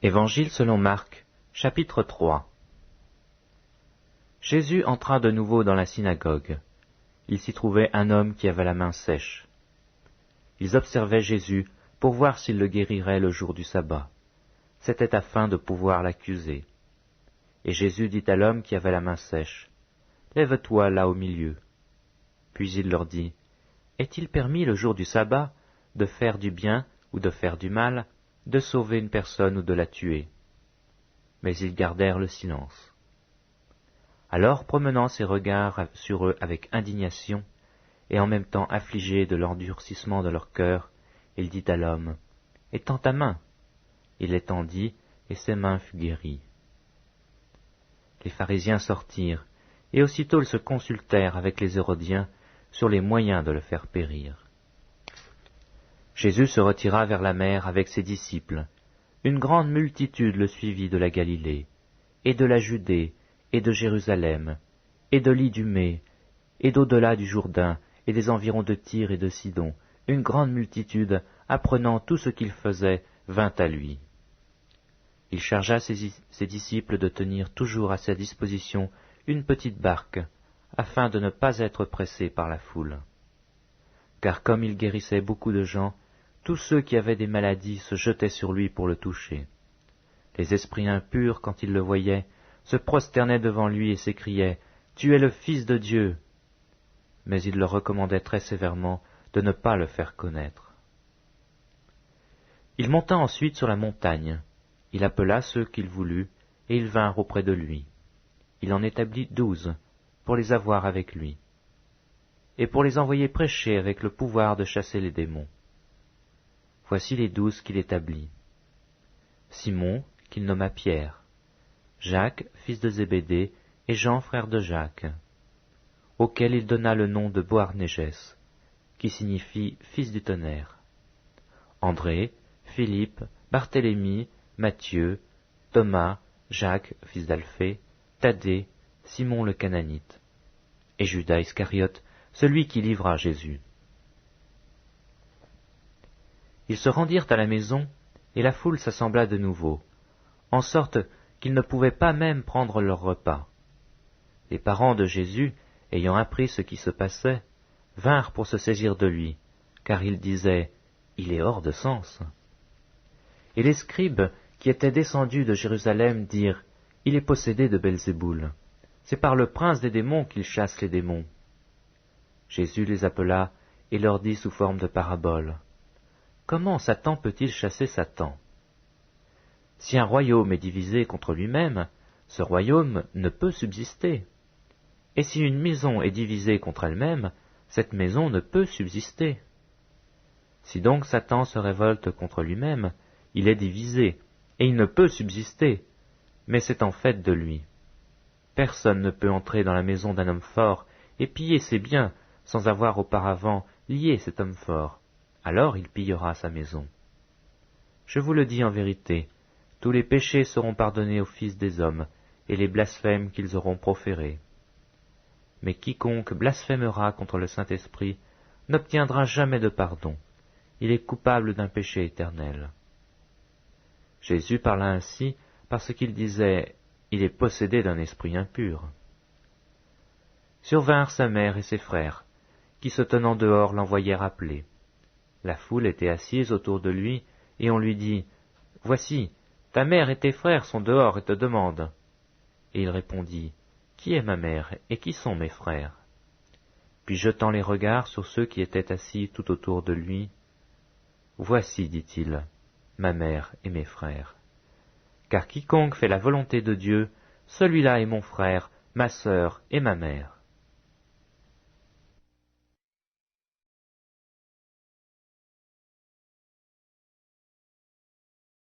Évangile selon Marc, chapitre 3. Jésus entra de nouveau dans la synagogue. Il s'y trouvait un homme qui avait la main sèche. Ils observaient Jésus pour voir s'il le guérirait le jour du sabbat. C'était afin de pouvoir l'accuser. Et Jésus dit à l'homme qui avait la main sèche, « Lève-toi là au milieu. » Puis il leur dit, « Est-il permis le jour du sabbat de faire du bien ou de faire du mal, de sauver une personne ou de la tuer ?» Mais ils gardèrent le silence. Alors, promenant ses regards sur eux avec indignation, et en même temps affligé de l'endurcissement de leur cœur, il dit à l'homme, « Étends ta main. » Il l'étendit, et ses mains furent guéries. Les pharisiens sortirent, et aussitôt ils se consultèrent avec les Hérodiens sur les moyens de le faire périr. Jésus se retira vers la mer avec ses disciples. Une grande multitude le suivit de la Galilée, et de la Judée, et de Jérusalem, et de l'Idumée, et d'au-delà du Jourdain, et des environs de Tyr et de Sidon. Une grande multitude, apprenant tout ce qu'il faisait, vint à lui. Il chargea ses disciples de tenir toujours à sa disposition une petite barque, afin de ne pas être pressés par la foule. Car comme il guérissait beaucoup de gens, tous ceux qui avaient des maladies se jetaient sur lui pour le toucher. Les esprits impurs, quand ils le voyaient, se prosternaient devant lui et s'écriaient « Tu es le Fils de Dieu !» Mais il leur recommandait très sévèrement de ne pas le faire connaître. Il monta ensuite sur la montagne. Il appela ceux qu'il voulut, et ils vinrent auprès de lui. Il en établit 12, pour les avoir avec lui, et pour les envoyer prêcher avec le pouvoir de chasser les démons. Voici les 12 qu'il établit. Simon, qu'il nomma Pierre, Jacques, fils de Zébédée, et Jean, frère de Jacques, auquel il donna le nom de Boarnégès, qui signifie fils du tonnerre, André, Philippe, Barthélemy, Matthieu, Thomas, Jacques, fils d'Alphée, Thaddée, Simon le Cananite, et Judas Iscariote, celui qui livra Jésus. Ils se rendirent à la maison, et la foule s'assembla de nouveau, en sorte qu'ils ne pouvaient pas même prendre leur repas. Les parents de Jésus, ayant appris ce qui se passait, vinrent pour se saisir de lui, car ils disaient « Il est hors de sens ». Et les scribes qui étaient descendus de Jérusalem dirent « Il est possédé de Belzéboul. C'est par le prince des démons qu'il chasse les démons. » Jésus les appela et leur dit sous forme de parabole « Comment Satan peut-il chasser Satan? Si un royaume est divisé contre lui-même, ce royaume ne peut subsister. Et si une maison est divisée contre elle-même, cette maison ne peut subsister. Si donc Satan se révolte contre lui-même, il est divisé, et il ne peut subsister, mais c'est en fait de lui. Personne ne peut entrer dans la maison d'un homme fort et piller ses biens sans avoir auparavant lié cet homme fort. Alors il pillera sa maison. Je vous le dis en vérité, tous les péchés seront pardonnés aux fils des hommes, et les blasphèmes qu'ils auront proférés. Mais quiconque blasphémera contre le Saint-Esprit n'obtiendra jamais de pardon. Il est coupable d'un péché éternel. Jésus parla ainsi parce qu'il disait « Il est possédé d'un esprit impur ». Survinrent sa mère et ses frères, qui se tenant dehors l'envoyèrent appeler. La foule était assise autour de lui, et on lui dit « Voici, ta mère et tes frères sont dehors et te demandent. » Et il répondit « Qui est ma mère et qui sont mes frères ?» Puis jetant les regards sur ceux qui étaient assis tout autour de lui, « Voici, dit-il, ma mère et mes frères. Car quiconque fait la volonté de Dieu, celui-là est mon frère, ma sœur et ma mère. »